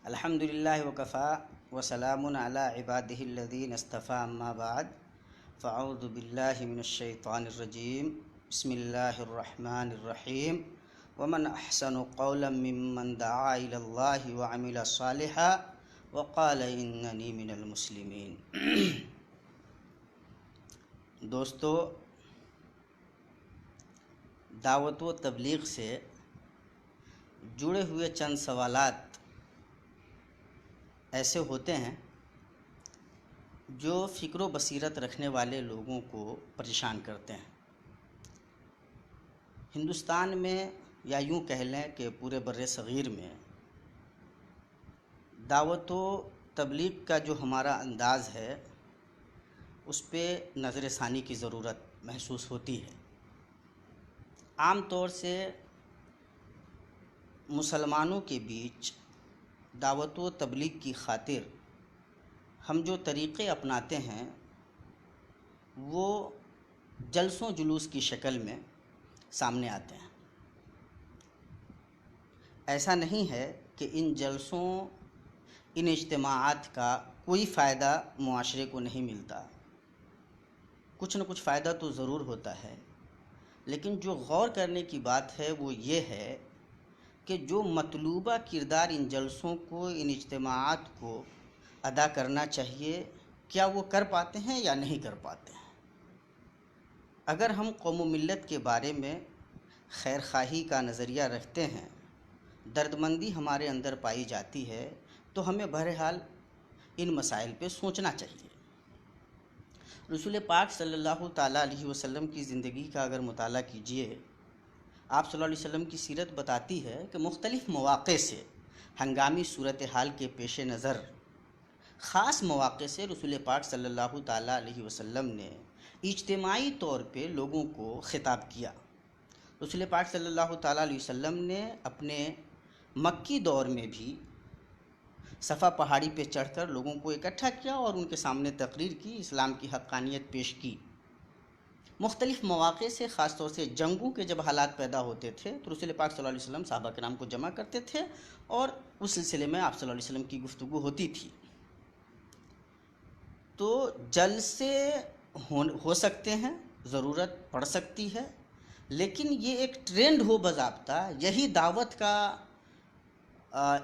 الحمدللہ وکفا وسلام علی عبادہ الذین اصطفیٰ اما بعد فاعوذ باللہ من الشیطان الرجیم بسم اللہ الرحمن الرحیم ومن احسن قولا ممن دعا الی اللہ وعمل صالحا وقال اننی من المسلمین۔ دوستو، دعوت و تبلیغ سے جڑے ہوئے چند سوالات ایسے ہوتے ہیں جو فکر و بصیرت رکھنے والے لوگوں کو پریشان کرتے ہیں۔ ہندوستان میں یا یوں کہہ لیں کہ پورے بر صغیر میں دعوت و تبلیغ کا جو ہمارا انداز ہے اس پہ نظر ثانی کی ضرورت محسوس ہوتی ہے۔ عام طور سے مسلمانوں کے بیچ دعوت و تبلیغ کی خاطر ہم جو طریقے اپناتے ہیں وہ جلسوں جلوس کی شکل میں سامنے آتے ہیں۔ ایسا نہیں ہے کہ ان جلسوں ان اجتماعات کا کوئی فائدہ معاشرے کو نہیں ملتا، کچھ نہ کچھ فائدہ تو ضرور ہوتا ہے، لیکن جو غور کرنے کی بات ہے وہ یہ ہے کہ جو مطلوبہ کردار ان جلسوں کو، ان اجتماعات کو ادا کرنا چاہیے، کیا وہ کر پاتے ہیں یا نہیں کر پاتے ہیں۔ اگر ہم قوم و ملت کے بارے میں خیر خواہی کا نظریہ رکھتے ہیں، دردمندی ہمارے اندر پائی جاتی ہے، تو ہمیں بہرحال ان مسائل پہ سوچنا چاہیے۔ رسول پاک صلی اللہ تعالیٰ علیہ وسلم کی زندگی کا اگر مطالعہ کیجئے، آپ صلی اللہ علیہ وسلم کی سیرت بتاتی ہے کہ مختلف مواقع سے ہنگامی صورتحال کے پیش نظر خاص مواقع سے رسول پاک صلی اللہ تعالیٰ علیہ وسلم نے اجتماعی طور پہ لوگوں کو خطاب کیا۔ رسول پاک صلی اللہ تعالیٰ علیہ وسلم نے اپنے مکی دور میں بھی صفا پہاڑی پہ چڑھ کر لوگوں کو اکٹھا کیا اور ان کے سامنے تقریر کی، اسلام کی حقانیت پیش کی۔ مختلف مواقع سے، خاص طور سے جنگوں کے جب حالات پیدا ہوتے تھے تو رسول پاک صلی اللہ علیہ وسلم صحابہ کرام کو جمع کرتے تھے اور اس سلسلے میں آپ صلی اللہ علیہ وسلم کی گفتگو ہوتی تھی۔ تو جلسے ہو سکتے ہیں، ضرورت پڑ سکتی ہے، لیکن یہ ایک ٹرینڈ ہو بضابطہ، یہی دعوت کا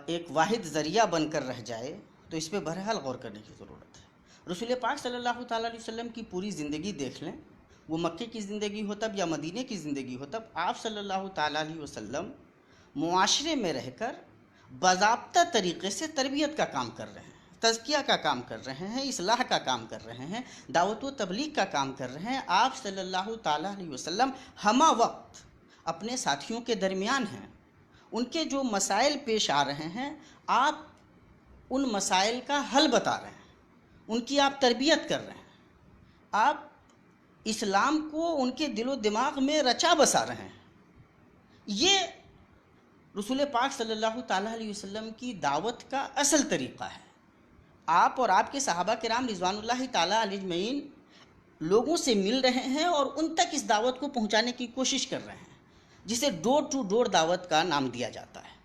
ایک واحد ذریعہ بن کر رہ جائے تو اس پہ بہرحال غور کرنے کی ضرورت ہے۔ رسول پاک صلی اللہ تعالیٰ علیہ وسلم کی پوری زندگی دیکھ لیں، وہ مکے کی زندگی ہو تب یا مدینے کی زندگی ہو تب، آپ صلی اللہ تعالیٰ علیہ وسلم معاشرے میں رہ کر باضابطہ طریقے سے تربیت کا کام کر رہے ہیں، تزکیہ کا کام کر رہے ہیں، اصلاح کا کام کر رہے ہیں، دعوت و تبلیغ کا کام کر رہے ہیں۔ آپ صلی اللہ تعالیٰ علیہ وسلم ہمہ وقت اپنے ساتھیوں کے درمیان ہیں، ان کے جو مسائل پیش آ رہے ہیں آپ ان مسائل کا حل بتا رہے ہیں، ان کی آپ تربیت کر رہے ہیں، آپ اسلام کو ان کے دل و دماغ میں رچا بسا رہے ہیں۔ یہ رسول پاک صلی اللہ تعالیٰ علیہ وسلم کی دعوت کا اصل طریقہ ہے۔ آپ اور آپ کے صحابہ کرام رضوان اللہ تعالیٰ علیہ اجمعین لوگوں سے مل رہے ہیں اور ان تک اس دعوت کو پہنچانے کی کوشش کر رہے ہیں، جسے ڈور ٹو ڈور دعوت کا نام دیا جاتا ہے۔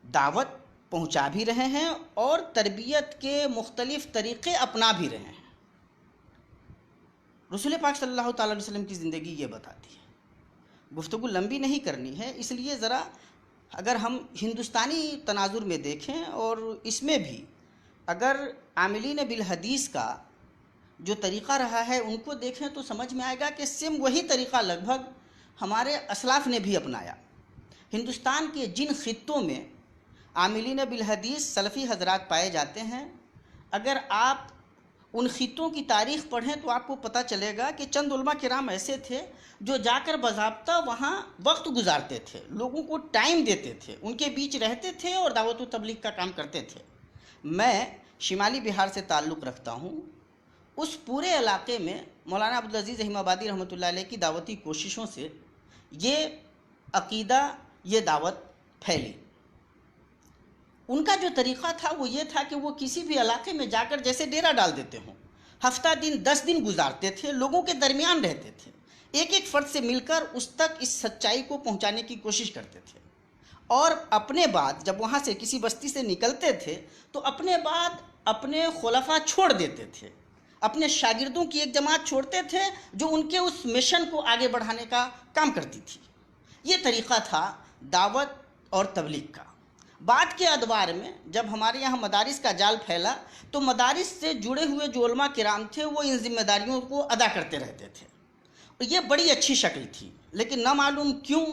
دعوت پہنچا بھی رہے ہیں اور تربیت کے مختلف طریقے اپنا بھی رہے ہیں۔ رسول پاک صلی اللہ تعالیٰ علیہ وسلم کی زندگی یہ بتاتی ہے۔ گفتگو لمبی نہیں کرنی ہے، اس لیے ذرا اگر ہم ہندوستانی تناظر میں دیکھیں اور اس میں بھی اگر عاملین بالحدیث کا جو طریقہ رہا ہے ان کو دیکھیں تو سمجھ میں آئے گا کہ سیم وہی طریقہ لگ بھگ ہمارے اسلاف نے بھی اپنایا۔ ہندوستان کے جن خطوں میں عاملین بالحدیث سلفی حضرات پائے جاتے ہیں، اگر آپ ان خطوں کی تاریخ پڑھیں تو آپ کو پتہ چلے گا کہ چند علماء کرام ایسے تھے جو جا کر باضابطہ وہاں وقت گزارتے تھے، لوگوں کو ٹائم دیتے تھے، ان کے بیچ رہتے تھے اور دعوت و تبلیغ کا کام کرتے تھے۔ میں شمالی بہار سے تعلق رکھتا ہوں، اس پورے علاقے میں مولانا عبدالعزیز رحیم آبادی رحمۃ اللہ علیہ کی دعوتی کوششوں سے یہ عقیدہ، یہ دعوت پھیلی۔ ان کا جو طریقہ تھا وہ یہ تھا کہ وہ کسی بھی علاقے میں جا کر جیسے ڈیرا ڈال دیتے ہوں، ہفتہ دن 10 دن گزارتے تھے، لوگوں کے درمیان رہتے تھے، ایک ایک فرد سے مل کر اس تک اس سچائی کو پہنچانے کی کوشش کرتے تھے اور اپنے بعد جب وہاں سے کسی بستی سے نکلتے تھے تو اپنے بعد اپنے خلفاء چھوڑ دیتے تھے، اپنے شاگردوں کی ایک جماعت چھوڑتے تھے جو ان کے اس مشن کو آگے بڑھانے کا کام کرتی تھی۔ یہ طریقہ تھا دعوت اور تبلیغ کا۔ بعد کے ادوار میں جب ہمارے یہاں مدارس کا جال پھیلا تو مدارس سے جڑے ہوئے جو علماء کرام تھے وہ ان ذمہ داریوں کو ادا کرتے رہتے تھے، اور یہ بڑی اچھی شکل تھی۔ لیکن نہ معلوم کیوں،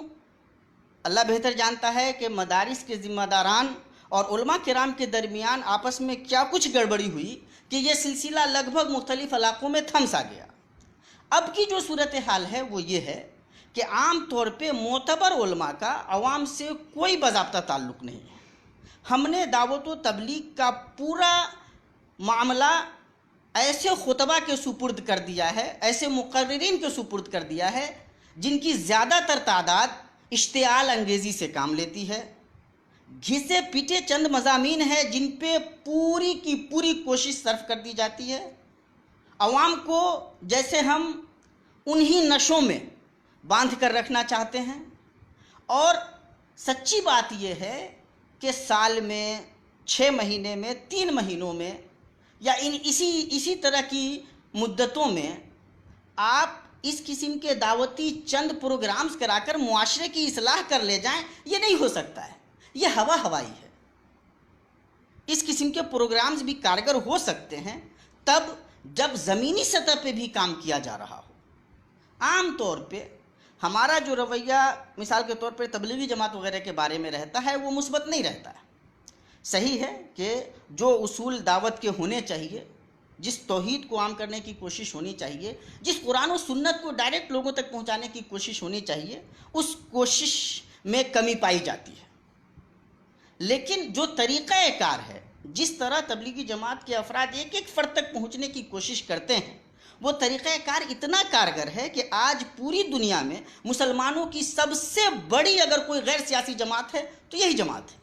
اللہ بہتر جانتا ہے کہ مدارس کے ذمہ داران اور علماء کرام کے درمیان آپس میں کیا کچھ گڑبڑی ہوئی کہ یہ سلسلہ لگ بھگ مختلف علاقوں میں تھم سا گیا۔ اب کی جو صورتحال ہے وہ یہ ہے کہ عام طور پہ معتبر علماء کا عوام سے کوئی باضابطہ تعلق نہیں ہے۔ ہم نے دعوت و تبلیغ کا پورا معاملہ ایسے خطبہ کے سپرد کر دیا ہے، ایسے مقررین کے سپرد کر دیا ہے جن کی زیادہ تر تعداد اشتعال انگیزی سے کام لیتی ہے، گھسے پیٹے چند مضامین ہیں جن پہ پوری کی پوری کوشش صرف کر دی جاتی ہے، عوام کو جیسے ہم انہی نشوں میں باندھ کر رکھنا چاہتے ہیں۔ اور سچی بات یہ ہے کہ سال میں 6 مہینے میں 3 مہینوں میں یا اسی طرح کی مدتوں میں آپ اس قسم کے دعوتی چند پروگرامز کرا کر معاشرے کی اصلاح کر لے جائیں، یہ نہیں ہو سکتا ہے، یہ ہوائی ہے۔ اس قسم کے پروگرامز بھی کارگر ہو سکتے ہیں تب جب زمینی سطح پہ بھی کام کیا جا رہا ہو۔ عام طور پہ ہمارا جو رویہ مثال کے طور پر تبلیغی جماعت وغیرہ کے بارے میں رہتا ہے وہ مثبت نہیں رہتا ہے۔ صحیح ہے کہ جو اصول دعوت کے ہونے چاہیے، جس توحید کو عام کرنے کی کوشش ہونی چاہیے، جس قرآن و سنت کو ڈائریکٹ لوگوں تک پہنچانے کی کوشش ہونی چاہیے، اس کوشش میں کمی پائی جاتی ہے۔ لیکن جو طریقہ کار ہے، جس طرح تبلیغی جماعت کے افراد ایک ایک فرد تک پہنچنے کی کوشش کرتے ہیں، وہ طریقہ کار اتنا کارگر ہے کہ آج پوری دنیا میں مسلمانوں کی سب سے بڑی اگر کوئی غیر سیاسی جماعت ہے تو یہی جماعت ہے۔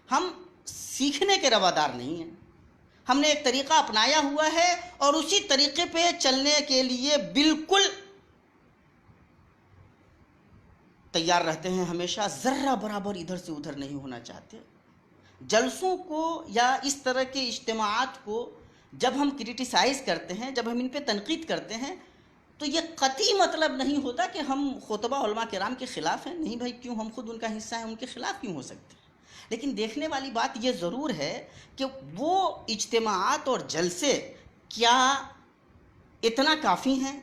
ہم سیکھنے کے روادار نہیں ہیں، ہم نے ایک طریقہ اپنایا ہوا ہے اور اسی طریقے پہ چلنے کے لیے بالکل تیار رہتے ہیں، ہمیشہ ذرہ برابر ادھر سے ادھر نہیں ہونا چاہتے۔ جلسوں کو یا اس طرح کے اجتماعات کو جب ہم کرٹیسائز کرتے ہیں، جب ہم ان پہ تنقید کرتے ہیں، تو یہ قطعی مطلب نہیں ہوتا کہ ہم خطبہ علماء کرام کے خلاف ہیں۔ نہیں بھائی، کیوں؟ ہم خود ان کا حصہ ہیں، ان کے خلاف کیوں ہو سکتے ہیں؟ لیکن دیکھنے والی بات یہ ضرور ہے کہ وہ اجتماعات اور جلسے کیا اتنا کافی ہیں؟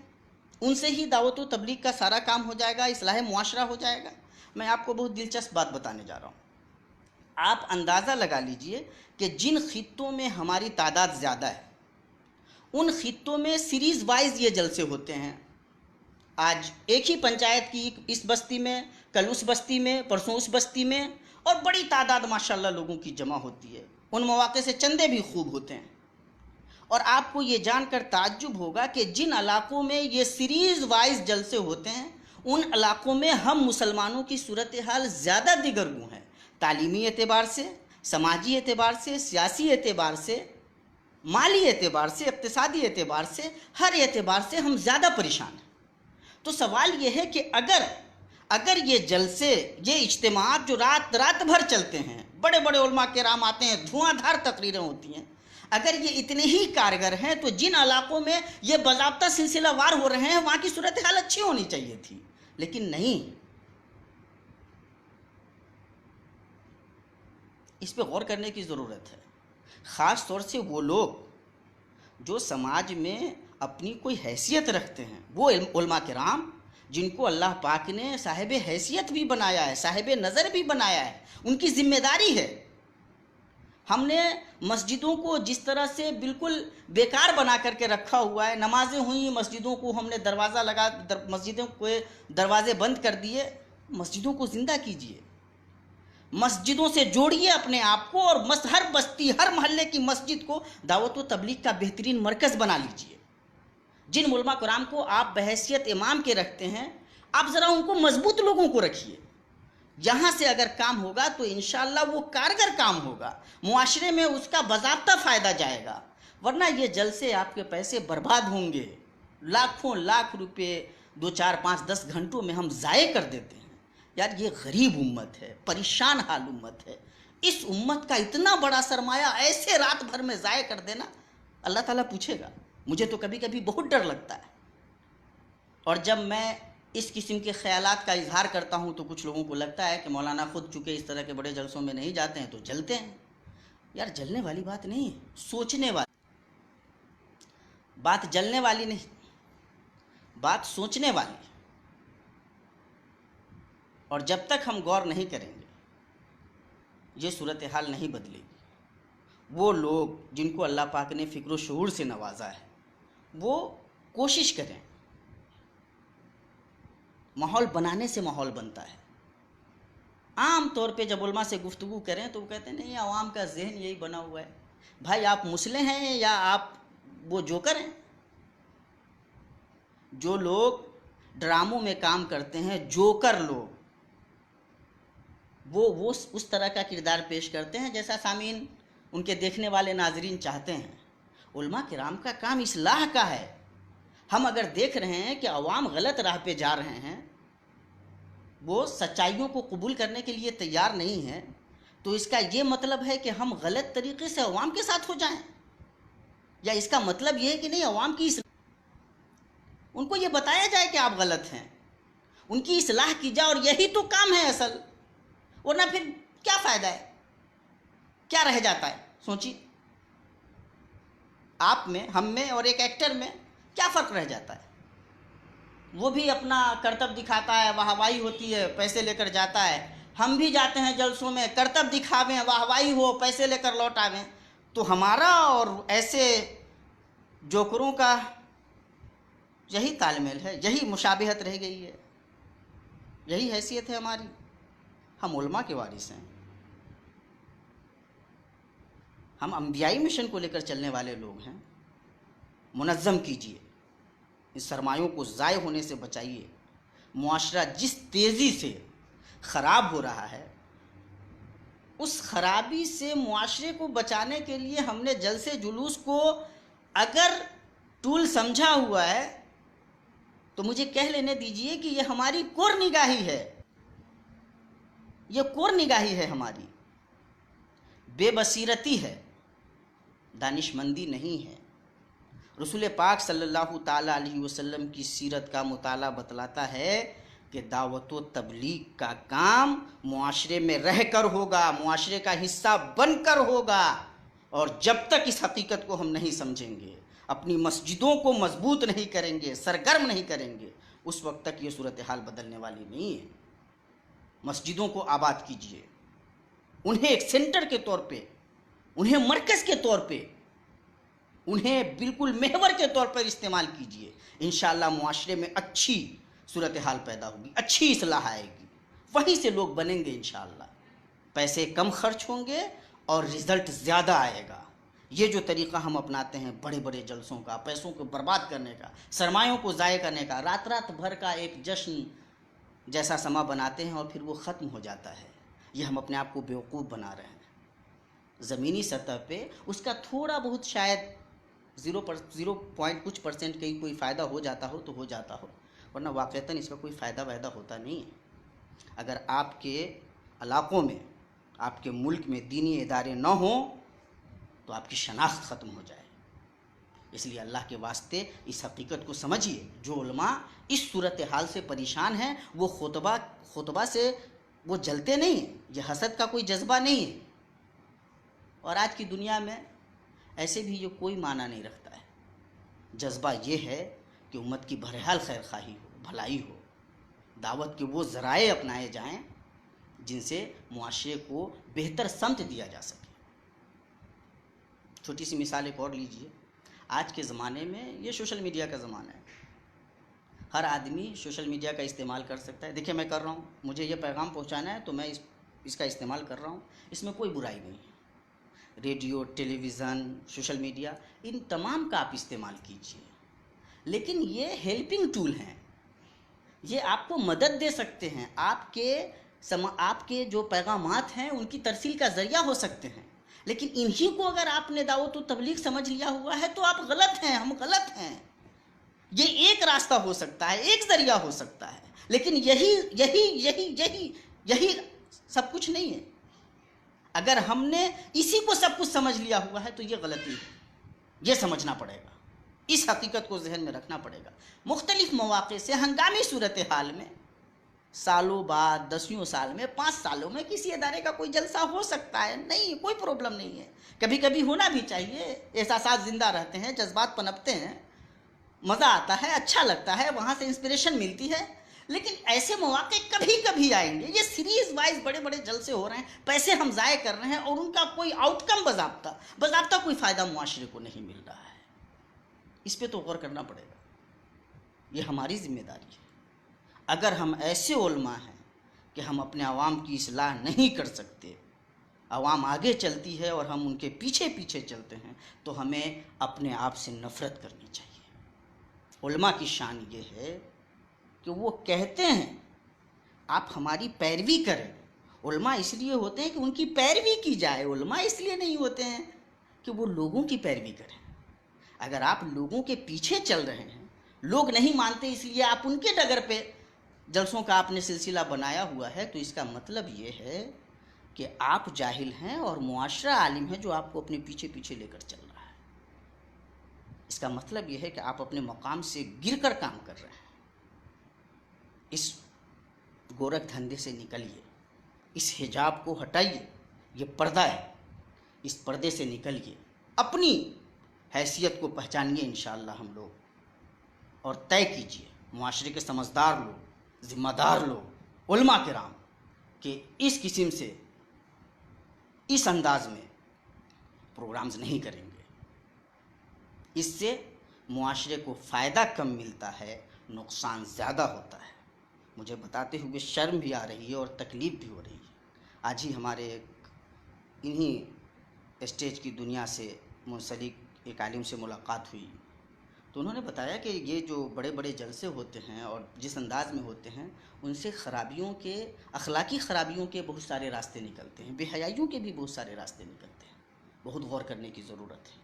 ان سے ہی دعوت و تبلیغ کا سارا کام ہو جائے گا، اصلاح معاشرہ ہو جائے گا؟ میں آپ کو بہت دلچسپ بات بتانے جا رہا ہوں۔ آپ اندازہ لگا لیجئے کہ جن خطوں میں ہماری تعداد زیادہ ہے ان خطوں میں سیریز وائز یہ جلسے ہوتے ہیں۔ آج ایک ہی پنچایت کی اس بستی میں، کل اس بستی میں، پرسوں اس بستی میں، اور بڑی تعداد ماشاءاللہ لوگوں کی جمع ہوتی ہے۔ ان مواقع سے چندے بھی خوب ہوتے ہیں۔ اور آپ کو یہ جان کر تعجب ہوگا کہ جن علاقوں میں یہ سیریز وائز جلسے ہوتے ہیں ان علاقوں میں ہم مسلمانوں کی صورتحال زیادہ دیگرگوں ہے۔ تعلیمی اعتبار سے، سماجی اعتبار سے، سیاسی اعتبار سے، مالی اعتبار سے، اقتصادی اعتبار سے، ہر اعتبار سے ہم زیادہ پریشان ہیں۔ تو سوال یہ ہے کہ اگر یہ جلسے، یہ اجتماعات جو رات بھر چلتے ہیں، بڑے بڑے علماء کرام آتے ہیں، دھواں دھار تقریریں ہوتی ہیں، اگر یہ اتنے ہی کارگر ہیں تو جن علاقوں میں یہ باضابطہ سلسلہ وار ہو رہے ہیں وہاں کی صورتحال اچھی ہونی چاہیے تھی، لیکن نہیں۔ اس پہ غور کرنے کی ضرورت ہے، خاص طور سے وہ لوگ جو سماج میں اپنی کوئی حیثیت رکھتے ہیں، وہ علماء کرام جن کو اللہ پاک نے صاحب حیثیت بھی بنایا ہے، صاحب نظر بھی بنایا ہے، ان کی ذمہ داری ہے۔ ہم نے مسجدوں کو جس طرح سے بالکل بیکار بنا کر کے رکھا ہوا ہے، نمازیں ہوئیں، مسجدوں کو ہم نے مسجدوں کو دروازے بند کر دیے۔ مسجدوں کو زندہ کیجیے، مسجدوں سے جوڑیے اپنے آپ کو، اور ہر بستی، ہر محلے کی مسجد کو دعوت و تبلیغ کا بہترین مرکز بنا لیجیے۔ جن علماء کرام کو آپ بحیثیت امام کے رکھتے ہیں، آپ ذرا ان کو مضبوط لوگوں کو رکھیے۔ یہاں سے اگر کام ہوگا تو انشاءاللہ وہ کارگر کام ہوگا، معاشرے میں اس کا باضابطہ فائدہ جائے گا۔ ورنہ یہ جلسے آپ کے پیسے برباد ہوں گے، لاکھوں لاکھ روپے 2 4 5 10 گھنٹوں میں ہم ضائع کر دیتے ہیں۔ یار یہ غریب امت ہے، پریشان حال امت ہے، اس امت کا اتنا بڑا سرمایہ ایسے رات بھر میں ضائع کر دینا، اللہ تعالیٰ پوچھے گا۔ مجھے تو کبھی کبھی بہت ڈر لگتا ہے، اور جب میں اس قسم کے خیالات کا اظہار کرتا ہوں تو کچھ لوگوں کو لگتا ہے کہ مولانا خود چونکہ اس طرح کے بڑے جلسوں میں نہیں جاتے ہیں تو جلتے ہیں۔ یار جلنے والی بات نہیں ہے، سوچنے والی بات، جلنے والی نہیں، بات سوچنے والی۔ اور جب تک ہم غور نہیں کریں گے یہ صورتحال نہیں بدلے گی۔ وہ لوگ جن کو اللہ پاک نے فکر و شعور سے نوازا ہے وہ کوشش کریں، ماحول بنانے سے ماحول بنتا ہے۔ عام طور پہ جب علماء سے گفتگو کریں تو وہ کہتے ہیں نہیں، عوام کا ذہن یہی بنا ہوا ہے۔ بھائی آپ مسلح ہیں یا آپ وہ جوکر ہیں؟ جو لوگ ڈراموں میں کام کرتے ہیں، جوکر لوگ، وہ اس طرح کا کردار پیش کرتے ہیں جیسا سامعین ان کے دیکھنے والے ناظرین چاہتے ہیں۔ علماء کرام کا کام اصلاح کا ہے۔ ہم اگر دیکھ رہے ہیں کہ عوام غلط راہ پہ جا رہے ہیں، وہ سچائیوں کو قبول کرنے کے لیے تیار نہیں ہیں، تو اس کا یہ مطلب ہے کہ ہم غلط طریقے سے عوام کے ساتھ ہو جائیں، یا اس کا مطلب یہ ہے کہ نہیں عوام کی اصلاح، ان کو یہ بتایا جائے کہ آپ غلط ہیں، ان کی اصلاح کی جائے، اور یہی تو کام ہے اصل، ورنہ پھر کیا فائدہ ہے، کیا رہ جاتا ہے؟ سوچیے، آپ میں، ہم میں اور ایک ایکٹر میں کیا فرق رہ جاتا ہے؟ وہ بھی اپنا کرتب دکھاتا ہے، واہوائی ہوتی ہے، پیسے لے کر جاتا ہے، ہم بھی جاتے ہیں جلسوں میں، کرتب دکھاویں، واہوائی ہو، پیسے لے کر لوٹ آویں، تو ہمارا اور ایسے جوکروں کا یہی تال میل ہے، یہی مشابہت رہ گئی ہے، یہی حیثیت ہے ہماری۔ ہم علماء کے وارث ہیں، ہم انبیائی مشن کو لے کر چلنے والے لوگ ہیں۔ منظم کیجیے، ان سرمایوں کو ضائع ہونے سے بچائیے۔ معاشرہ جس تیزی سے خراب ہو رہا ہے، اس خرابی سے معاشرے کو بچانے کے لیے ہم نے جلسے جلوس کو اگر ٹول سمجھا ہوا ہے تو مجھے کہہ لینے دیجئے کہ یہ ہماری کور نگاہی ہے، یہ کور نگاہی ہے ہماری، بے بصیرتی ہے، دانش مندی نہیں ہے۔ رسول پاک صلی اللہ تعالیٰ علیہ وسلم کی سیرت کا مطالعہ بتلاتا ہے کہ دعوت و تبلیغ کا کام معاشرے میں رہ کر ہوگا، معاشرے کا حصہ بن کر ہوگا، اور جب تک اس حقیقت کو ہم نہیں سمجھیں گے، اپنی مسجدوں کو مضبوط نہیں کریں گے، سرگرم نہیں کریں گے، اس وقت تک یہ صورتحال بدلنے والی نہیں ہے۔ مسجدوں کو آباد کیجیے، انہیں ایک سینٹر کے طور پہ، انہیں مرکز کے طور پہ، انہیں بالکل محور کے طور پر استعمال کیجیے۔ انشاءاللہ معاشرے میں اچھی صورتحال پیدا ہوگی، اچھی اصلاح آئے گی، وہیں سے لوگ بنیں گے انشاءاللہ۔ پیسے کم خرچ ہوں گے اور رزلٹ زیادہ آئے گا۔ یہ جو طریقہ ہم اپناتے ہیں بڑے بڑے جلسوں کا، پیسوں کو برباد کرنے کا، سرمایوں کو ضائع کرنے کا، رات رات بھر کا ایک جشن جیسا سما بناتے ہیں اور پھر وہ ختم ہو جاتا ہے، یہ ہم اپنے آپ کو بیوقوف بنا رہے ہیں۔ زمینی سطح پہ اس کا تھوڑا بہت شاید 0.کچھ% کا کوئی فائدہ ہو جاتا ہو تو ہو جاتا ہو، ورنہ واقعتاً اس کا کوئی فائدہ وائدہ ہوتا نہیں ہے۔ اگر آپ کے علاقوں میں، آپ کے ملک میں دینی ادارے نہ ہوں تو آپ کی شناخت ختم ہو جائے۔ اس لیے اللہ کے واسطے اس حقیقت کو سمجھیے، جو علماء اس صورتحال سے پریشان ہیں وہ خطبہ سے وہ جلتے نہیں ہیں، یہ حسد کا کوئی جذبہ نہیں ہے، اور آج کی دنیا میں ایسے بھی یہ کوئی معنی نہیں رکھتا ہے۔ جذبہ یہ ہے کہ امت کی بہرحال خیر خواہی ہو، بھلائی ہو، دعوت کے وہ ذرائع اپنائے جائیں جن سے معاشرے کو بہتر سمت دیا جا سکے۔ چھوٹی سی مثال ایک اور لیجئے، آج کے زمانے میں یہ سوشل میڈیا کا زمانہ ہے، ہر آدمی سوشل میڈیا کا استعمال کر سکتا ہے۔ دیکھیں میں کر رہا ہوں، مجھے یہ پیغام پہنچانا ہے تو میں اس کا استعمال کر رہا ہوں، اس میں کوئی برائی نہیں ہے۔ ریڈیو، ٹیلی ویژن، سوشل میڈیا، ان تمام کا آپ استعمال کیجئے، لیکن یہ ہیلپنگ ٹول ہیں، یہ آپ کو مدد دے سکتے ہیں، آپ کے جو پیغامات ہیں ان کی ترسیل کا ذریعہ ہو سکتے ہیں، لیکن انہی کو اگر آپ نے دعوت و تبلیغ سمجھ لیا ہوا ہے تو آپ غلط ہیں، ہم غلط ہیں۔ یہ ایک راستہ ہو سکتا ہے، ایک ذریعہ ہو سکتا ہے، لیکن یہی سب کچھ نہیں ہے. اگر ہم نے اسی کو سب کچھ سمجھ لیا ہوا ہے تو یہ غلطی ہے. یہ سمجھنا پڑے گا، اس حقیقت کو ذہن میں رکھنا پڑے گا. مختلف مواقع سے ہنگامی صورتحال میں سالوں بعد، 10 سال میں، 5 سالوں میں کسی ادارے کا کوئی جلسہ ہو سکتا ہے، نہیں، کوئی پرابلم نہیں ہے. کبھی کبھی ہونا بھی چاہیے. احساسات زندہ رہتے ہیں، جذبات پنپتے ہیں، مزہ آتا ہے، اچھا لگتا ہے، وہاں سے انسپریشن ملتی ہے. لیکن ایسے مواقع کبھی کبھی آئیں گے. یہ سیریز وائز بڑے بڑے جلسے ہو رہے ہیں، پیسے ہم ضائع کر رہے ہیں اور ان کا کوئی آؤٹ کم باضابطہ کوئی فائدہ معاشرے کو نہیں مل رہا ہے. اس پہ تو غور کرنا پڑے گا. یہ ہماری ذمہ داری ہے. اگر ہم ایسے علماء ہیں کہ ہم اپنے عوام کی اصلاح نہیں کر سکتے، عوام آگے چلتی ہے اور ہم ان کے پیچھے پیچھے چلتے ہیں، تو ہمیں اپنے آپ سے نفرت کرنی چاہیے. علماء کی شان یہ ہے کہ وہ کہتے ہیں آپ ہماری پیروی کریں. علماء اس لیے ہوتے ہیں کہ ان کی پیروی کی جائے. علماء اس لیے نہیں ہوتے ہیں کہ وہ لوگوں کی پیروی کریں. اگر آپ لوگوں کے پیچھے چل رہے ہیں، لوگ نہیں مانتے اس لیے آپ ان کے ڈگر پہ جلسوں کا آپ نے سلسلہ بنایا ہوا ہے، تو اس کا مطلب یہ ہے کہ آپ جاہل ہیں اور معاشرہ عالم ہے جو آپ کو اپنے پیچھے پیچھے لے کر چل رہا ہے. اس کا مطلب یہ ہے کہ آپ اپنے مقام سے گر کر کام کر رہے ہیں. اس گورکھ دھندے سے نکلیے، اس حجاب کو ہٹائیے. یہ پردہ ہے، اس پردے سے نکلیے، اپنی حیثیت کو پہچانیے انشاءاللہ ہم لوگ، اور طے کیجیے معاشرے کے سمجھدار لوگ، ذمہ دار لوگ، علماء کرام، کہ اس قسم سے، اس انداز میں پروگرامز نہیں کریں گے. اس سے معاشرے کو فائدہ کم ملتا ہے، نقصان زیادہ ہوتا ہے. مجھے بتاتے ہوئے شرم بھی آ رہی ہے اور تکلیف بھی ہو رہی ہے. آج ہی ہمارے انہی اسٹیج کی دنیا سے منسلک ایک عالم سے ملاقات ہوئی، تو انہوں نے بتایا کہ یہ جو بڑے بڑے جلسے ہوتے ہیں اور جس انداز میں ہوتے ہیں، ان سے خرابیوں کے، اخلاقی خرابیوں کے بہت سارے راستے نکلتے ہیں، بے حیائیوں کے بھی بہت سارے راستے نکلتے ہیں. بہت غور کرنے کی ضرورت ہے.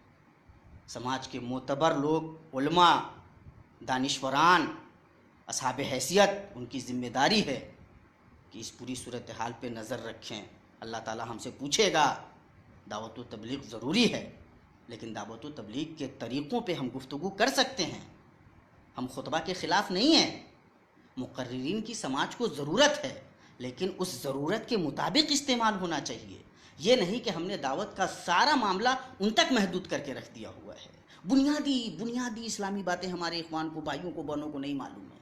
سماج کے معتبر لوگ، علماء، دانشوران، اصحاب حیثیت، ان کی ذمہ داری ہے کہ اس پوری صورتحال پہ نظر رکھیں. اللہ تعالی ہم سے پوچھے گا. دعوت و تبلیغ ضروری ہے، لیکن دعوت و تبلیغ کے طریقوں پہ ہم گفتگو کر سکتے ہیں. ہم خطبہ کے خلاف نہیں ہیں. مقررین کی سماج کو ضرورت ہے، لیکن اس ضرورت کے مطابق استعمال ہونا چاہیے. یہ نہیں کہ ہم نے دعوت کا سارا معاملہ ان تک محدود کر کے رکھ دیا ہوا ہے. بنیادی اسلامی باتیں ہمارے اخوان کو، بھائیوں کو، بہنوں کو نہیں معلوم ہیں.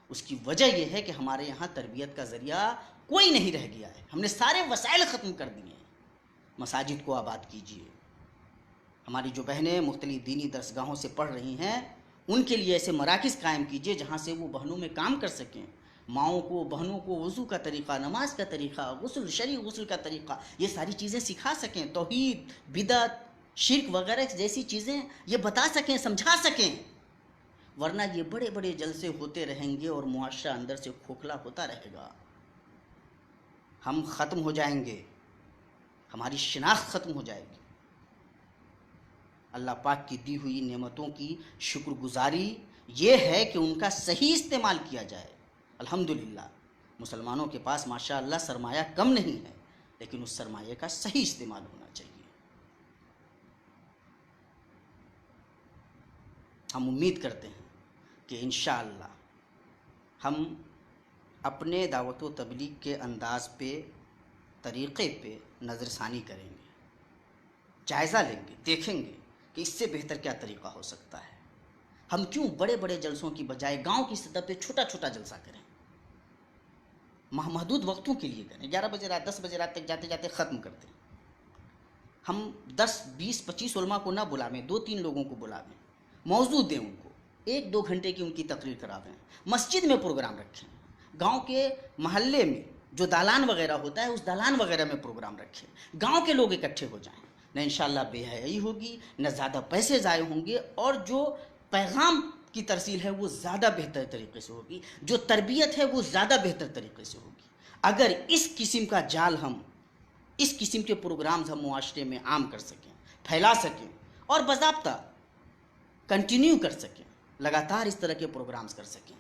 اس کی وجہ یہ ہے کہ ہمارے یہاں تربیت کا ذریعہ کوئی نہیں رہ گیا ہے. ہم نے سارے وسائل ختم کر دیے ہیں. مساجد کو آباد کیجیے. ہماری جو بہنیں مختلف دینی درسگاہوں سے پڑھ رہی ہیں، ان کے لیے ایسے مراکز قائم کیجیے جہاں سے وہ بہنوں میں کام کر سکیں. ماؤں کو، بہنوں کو وضو کا طریقہ، نماز کا طریقہ، غسل، شرعی غسل کا طریقہ، یہ ساری چیزیں سکھا سکیں. توحید، بدعت، شرک وغیرہ جیسی چیزیں یہ بتا سکیں، سمجھا سکیں. ورنہ یہ بڑے بڑے جلسے ہوتے رہیں گے اور معاشرہ اندر سے کھوکھلا ہوتا رہے گا. ہم ختم ہو جائیں گے، ہماری شناخت ختم ہو جائے گی. اللہ پاک کی دی ہوئی نعمتوں کی شکر گزاری یہ ہے کہ ان کا صحیح استعمال کیا جائے. الحمدللہ مسلمانوں کے پاس ماشاء اللہ سرمایہ کم نہیں ہے، لیکن اس سرمایہ کا صحیح استعمال ہونا چاہیے. ہم امید کرتے ہیں کہ انشاءاللہ ہم اپنے دعوت و تبلیغ کے انداز پہ، طریقے پہ نظر ثانی کریں گے، جائزہ لیں گے، دیکھیں گے کہ اس سے بہتر کیا طریقہ ہو سکتا ہے. ہم کیوں بڑے بڑے جلسوں کی بجائے گاؤں کی سطح پہ چھوٹا چھوٹا جلسہ کریں، محدود وقتوں کے لیے کریں. 11 بجے رات، 10 بجے رات تک جاتے جاتے ختم کرتے ہیں. ہم 10، 20، 25 علماء کو نہ بلاویں، 2-3 لوگوں کو بلاویں، موضوع دیں ان کو، 1-2 گھنٹے کی ان کی تقریر کراویں. مسجد میں پروگرام رکھیں، گاؤں کے محلے میں جو دالان وغیرہ ہوتا ہے اس دالان وغیرہ میں پروگرام رکھیں. گاؤں کے لوگ اکٹھے ہو جائیں. نہ انشاءاللہ بے حیائی ہوگی، نہ زیادہ پیسے ضائع ہوں گے، اور جو پیغام کی ترسیل ہے وہ زیادہ بہتر طریقے سے ہوگی، جو تربیت ہے وہ زیادہ بہتر طریقے سے ہوگی. اگر اس قسم کا جال اس قسم کے پروگرامز ہم معاشرے میں عام کر سکیں، پھیلا سکیں، اور باضابطہ کنٹینیو کر سکیں، لگاتار اس طرح کے پروگرامز کر سکیں،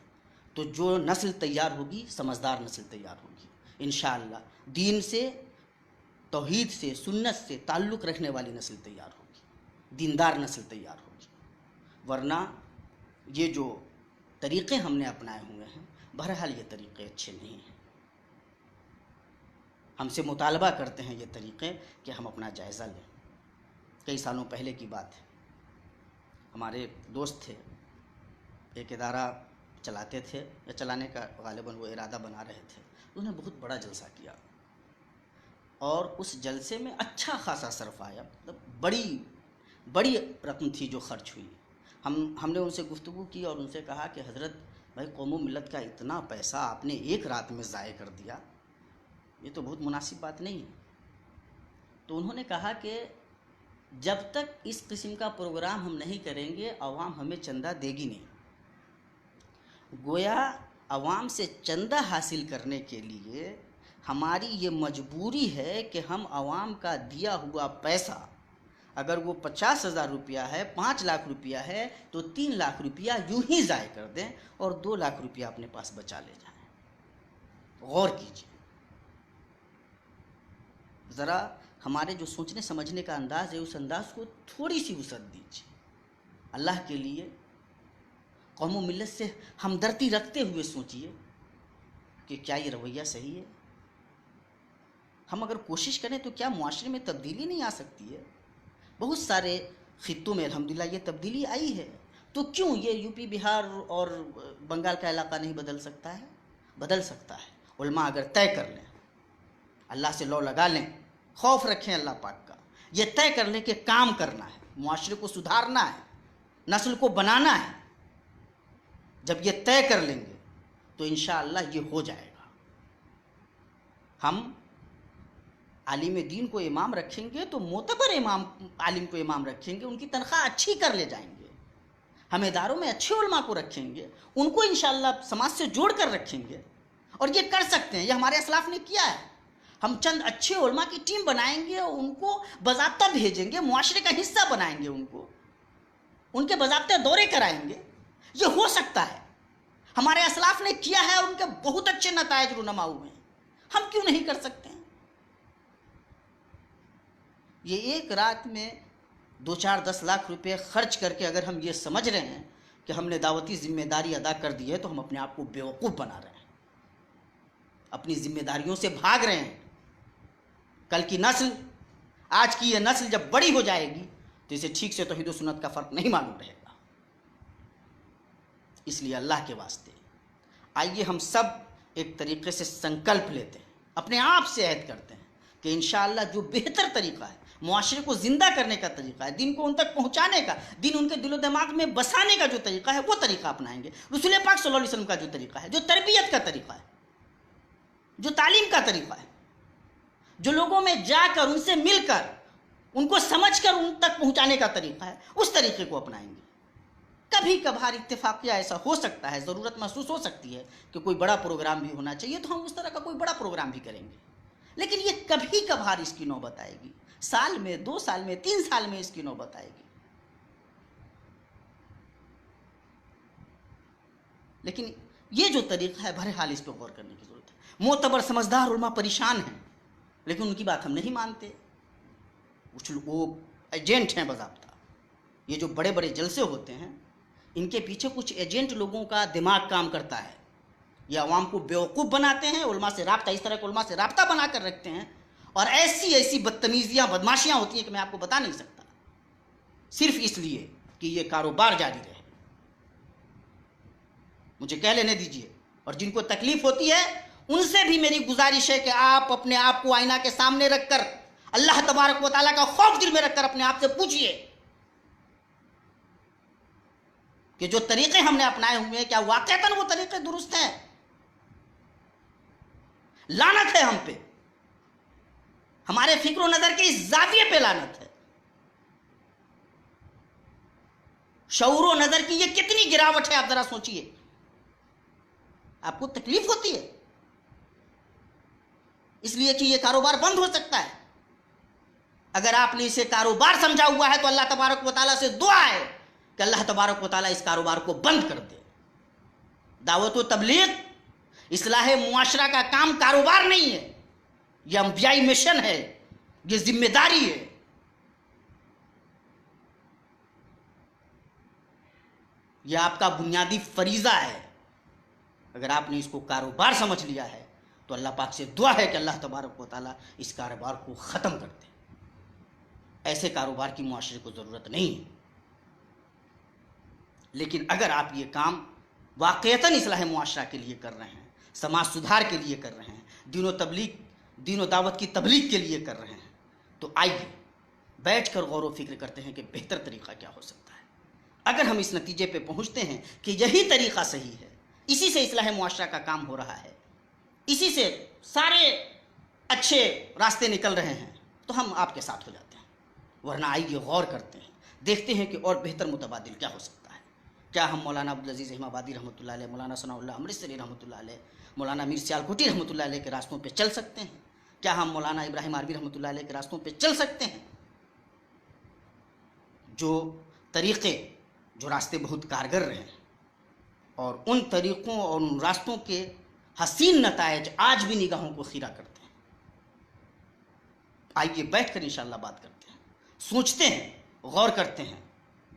تو جو نسل تیار ہوگی سمجھدار نسل تیار ہوگی انشاءاللہ، دین سے، توحید سے، سنت سے تعلق رکھنے والی نسل تیار ہوگی، دیندار نسل تیار ہوگی۔ ورنہ یہ جو طریقے ہم نے اپنائے ہوئے ہیں، بہرحال یہ طریقے اچھے نہیں ہیں۔ ہم سے مطالبہ کرتے ہیں یہ طریقے کہ ہم اپنا جائزہ لیں۔ کئی سالوں پہلے کی بات ہے، ہمارے ایک دوست تھے، ایک ادارہ چلاتے تھے یا چلانے کا غالباً وہ ارادہ بنا رہے تھے، انہوں نے بہت بڑا جلسہ کیا اور اس جلسے میں اچھا خاصا صرف آیا، مطلب بڑی رقم تھی جو خرچ ہوئی۔ ہم نے ان سے گفتگو کی اور ان سے کہا کہ حضرت بھائی، قوم و ملت کا اتنا پیسہ آپ نے ایک رات میں ضائع کر دیا، یہ تو بہت مناسب بات نہیں ہے۔ تو انہوں نے کہا کہ جب تک اس قسم کا پروگرام ہم نہیں کریں گے، عوام ہمیں چندہ دے گی نہیں۔ گویا عوام سے چندہ حاصل کرنے کے لیے ہماری یہ مجبوری ہے کہ ہم عوام کا دیا ہوا پیسہ، اگر وہ 50,000 روپیہ ہے، 5 لاکھ روپیہ ہے، تو 3 لاکھ روپیہ یوں ہی ضائع کر دیں اور 2 لاکھ روپیہ اپنے پاس بچا لے جائیں۔ غور کیجیے ذرا، ہمارے جو سوچنے سمجھنے کا انداز ہے، اس انداز کو تھوڑی سی وسعت دیجیے۔ اللہ کے لیے قوم و ملت سے ہمدردی رکھتے ہوئے سوچیے کہ کیا یہ رویہ صحیح ہے؟ ہم اگر کوشش کریں تو کیا معاشرے میں تبدیلی نہیں آ سکتی ہے؟ بہت سارے خطوں میں الحمدللہ یہ تبدیلی آئی ہے، تو کیوں یہ یو پی، بہار اور بنگال کا علاقہ نہیں بدل سکتا ہے؟ بدل سکتا ہے۔ علماء اگر طے کر لیں، اللہ سے لو لگا لیں، خوف رکھیں اللہ پاک کا، یہ طے کر لیں کہ کام کرنا ہے، معاشرے کو سدھارنا ہے، نسل کو بنانا ہے، جب یہ طے کر لیں گے تو انشاءاللہ یہ ہو جائے گا۔ ہم عالم دین کو امام رکھیں گے تو معتبر عالم کو امام رکھیں گے، ان کی تنخواہ اچھی کر لے جائیں گے، ہم اداروں میں اچھے علماء کو رکھیں گے، ان کو انشاءاللہ سماج سے جوڑ کر رکھیں گے، اور یہ کر سکتے ہیں، یہ ہمارے اسلاف نے کیا ہے۔ ہم چند اچھے علماء کی ٹیم بنائیں گے، ان کو باضابطہ بھیجیں گے، معاشرے کا حصہ بنائیں گے، ان کے باضابطہ دورے کرائیں گے، یہ ہو سکتا ہے۔ ہمارے اسلاف نے کیا ہے اور ان کے بہت اچھے نتائج رونما ہوئے ہیں، ہم کیوں نہیں کر سکتے ہیں؟ یہ ایک رات میں 2-4-10 لاکھ روپے خرچ کر کے اگر ہم یہ سمجھ رہے ہیں کہ ہم نے دعوتی ذمہ داری ادا کر دی ہے، تو ہم اپنے آپ کو بیوقوف بنا رہے ہیں، اپنی ذمہ داریوں سے بھاگ رہے ہیں۔ کل کی نسل، آج کی یہ نسل جب بڑی ہو جائے گی تو اسے ٹھیک سے توحید و سنت کا فرق نہیں معلوم رہے گا۔ اس لیے اللہ کے واسطے آئیے ہم سب ایک طریقے سے سنکلپ لیتے ہیں، اپنے آپ سے عہد کرتے ہیں کہ انشاءاللہ جو بہتر طریقہ ہے، معاشرے کو زندہ کرنے کا طریقہ ہے، دین کو ان تک پہنچانے کا، دین ان کے دل و دماغ میں بسانے کا جو طریقہ ہے، وہ طریقہ اپنائیں گے۔ رسول پاک صلی اللہ علیہ وسلم کا جو طریقہ ہے، جو تربیت کا طریقہ ہے، جو تعلیم کا طریقہ ہے، جو لوگوں میں جا کر، ان سے مل کر، ان کو سمجھ کر ان تک پہنچانے کا طریقہ ہے، اس طریقے کو اپنائیں گے۔ کبھی کبھار اتفاقیہ ایسا ہو سکتا ہے، ضرورت محسوس ہو سکتی ہے کہ کوئی بڑا پروگرام بھی ہونا چاہیے، تو ہم اس طرح کا کوئی بڑا پروگرام بھی کریں گے، لیکن یہ کبھی کبھار اس کی نوبت آئے گی، سال میں، 2 سال میں، 3 سال میں اس کی نوبت آئے گی۔ لیکن یہ جو طریقہ ہے، بہرحال اس پہ غور کرنے کی ضرورت ہے۔ معتبر سمجھدار علماء پریشان ہیں، لیکن ان کی بات ہم نہیں مانتے، وہ ایجنٹ ہیں باضابطہ۔ یہ جو بڑے بڑے جلسے ہوتے ہیں، ان کے پیچھے کچھ ایجنٹ لوگوں کا دماغ کام کرتا ہے، یہ عوام کو بیوقوف بناتے ہیں، علماء سے رابطہ، اس طرح کے علماء سے رابطہ بنا کر رکھتے ہیں، اور ایسی بدتمیزیاں، بدماشیاں ہوتی ہیں کہ میں آپ کو بتا نہیں سکتا، صرف اس لیے کہ یہ کاروبار جاری رہے۔ مجھے کہہ لینے دیجئے، اور جن کو تکلیف ہوتی ہے ان سے بھی میری گزارش ہے کہ آپ اپنے آپ کو آئینہ کے سامنے رکھ کر، اللہ تبارک و تعالیٰ کا خوف دل میں رکھ کر اپنے آپ سے پوچھئے کہ جو طریقے ہم نے اپنائے ہوئے ہیں، کیا واقعتاً وہ طریقے درست ہیں؟ لعنت ہے ہم پہ، ہمارے فکر و نظر کے اس زاویے پہ لعنت ہے۔ شعور و نظر کی یہ کتنی گراوٹ ہے، آپ ذرا سوچئے۔ آپ کو تکلیف ہوتی ہے اس لیے کہ یہ کاروبار بند ہو سکتا ہے۔ اگر آپ نے اسے کاروبار سمجھا ہوا ہے تو اللہ تبارک و تعالیٰ سے دعا ہے کہ اللہ تبارک و تعالیٰ اس کاروبار کو بند کر دے۔ دعوت و تبلیغ، اصلاح معاشرہ کا کام کاروبار نہیں ہے، یہ انبیائی مشن ہے، یہ ذمہ داری ہے۔ یہ آپ کا بنیادی فریضہ ہے۔ اگر آپ نے اس کو کاروبار سمجھ لیا ہے تو اللہ پاک سے دعا ہے کہ اللہ تبارک و تعالیٰ اس کاروبار کو ختم کر دے۔ ایسے کاروبار کی معاشرے کو ضرورت نہیں ہے۔ لیکن اگر آپ یہ کام واقعتاً اصلاح معاشرہ کے لیے کر رہے ہیں، سماج سدھار کے لیے کر رہے ہیں، دین و دعوت کی تبلیغ کے لیے کر رہے ہیں، تو آئیے بیٹھ کر غور و فکر کرتے ہیں کہ بہتر طریقہ کیا ہو سکتا ہے۔ اگر ہم اس نتیجے پہ پہنچتے ہیں کہ یہی طریقہ صحیح ہے، اسی سے اصلاح معاشرہ کا کام ہو رہا ہے، اسی سے سارے اچھے راستے نکل رہے ہیں، تو ہم آپ کے ساتھ ہو جاتے ہیں۔ ورنہ آئیے غور کرتے ہیں، دیکھتے ہیں کہ اور بہتر متبادل کیا ہو سکتا ہے۔ کیا ہم مولانا عبدالعزیز احمد آبادی رحمۃ اللہ علیہ، مولانا ثناء اللہ امرتسری رحمۃ اللہ علیہ، مولانا میر سیال کوٹی رحمۃ اللہ علیہ کے راستوں پہ چل سکتے ہیں؟ کیا ہم مولانا ابراہیم عربی رحمۃ اللہ علیہ کے راستوں پہ چل سکتے ہیں؟ جو راستے بہت کارگر رہے ہیں، اور ان طریقوں اور ان راستوں کے حسین نتائج آج بھی نگاہوں کو خیرہ کرتے ہیں۔ آئیے بیٹھ کر انشاءاللہ بات کرتے ہیں، سوچتے ہیں، غور کرتے ہیں،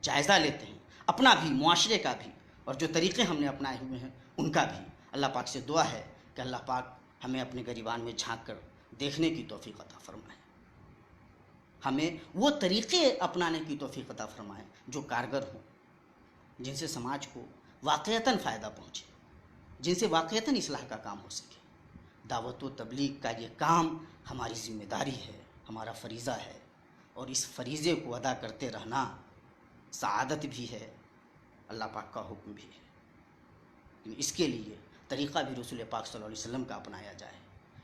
جائزہ لیتے ہیں، اپنا بھی، معاشرے کا بھی، اور جو طریقے ہم نے اپنائے ہوئے ہیں ان کا بھی۔ اللہ پاک سے دعا ہے کہ اللہ پاک ہمیں اپنے گریبان میں جھانک کر دیکھنے کی توفیق عطا فرمائے، ہمیں وہ طریقے اپنانے کی توفیق عطا فرمائے جو کارگر ہوں، جن سے سماج کو واقعتاً فائدہ پہنچے، جن سے واقعتاً اصلاح کا کام ہو سکے۔ دعوت و تبلیغ کا یہ کام ہماری ذمہ داری ہے، ہمارا فریضہ ہے، اور اس فریضے کو ادا کرتے رہنا سعادت بھی ہے، اللہ پاک کا حکم بھی ہے۔ اس کے لیے طریقہ بھی رسول پاک صلی اللہ علیہ وسلم کا اپنایا جائے۔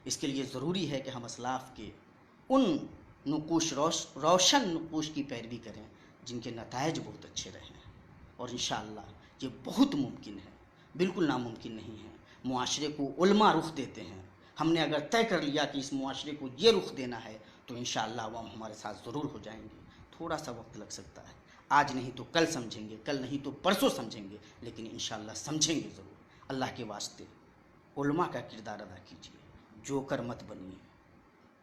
اس کے لیے ضروری ہے کہ ہم اسلاف کے ان روشن نقوش کی پیروی کریں جن کے نتائج بہت اچھے رہے ہیں، اور انشاءاللہ یہ بہت ممکن ہے، بالکل ناممکن نہیں ہے۔ معاشرے کو علماء رخ دیتے ہیں، ہم نے اگر طے کر لیا کہ اس معاشرے کو یہ رخ دینا ہے تو انشاءاللہ عوام ہمارے ساتھ ضرور ہو جائیں گے۔ تھوڑا سا وقت لگ سکتا ہے، آج نہیں تو کل سمجھیں گے، کل نہیں تو پرسوں سمجھیں گے، لیکن انشاءاللہ سمجھیں گے ضرور۔ اللہ کے واسطے علماء کا کردار ادا کیجیے، جوکر مت بنیے،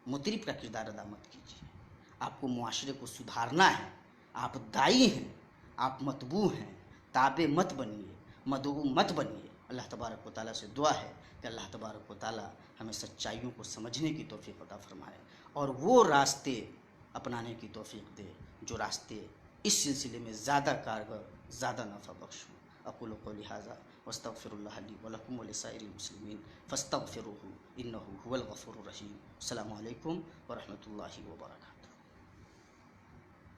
مطرب کا کردار ادا مت کیجیے۔ آپ کو معاشرے کو سدھارنا ہے، آپ دائی ہیں، آپ متبوع ہیں، تابع مت بنیے، مدعو مت بنیے۔ اللہ تبارک و تعالیٰ سے دعا ہے کہ اللہ تبارک و تعالیٰ ہمیں سچائیوں کو سمجھنے کی توفیق عطا فرمائے، اور وہ راستے اپنانے کی توفیق دے جو راستے اس سلسلے میں زیادہ کارگر، زیادہ نفع بخش ہوں۔ اقول قولی ھذا واستغفر اللہ لی ولکم ولسائر المسلمین فاستغفروہ انہ ھو الغفور الرحیم۔ السلام علیکم ورحمۃ اللہ وبرکاتہ۔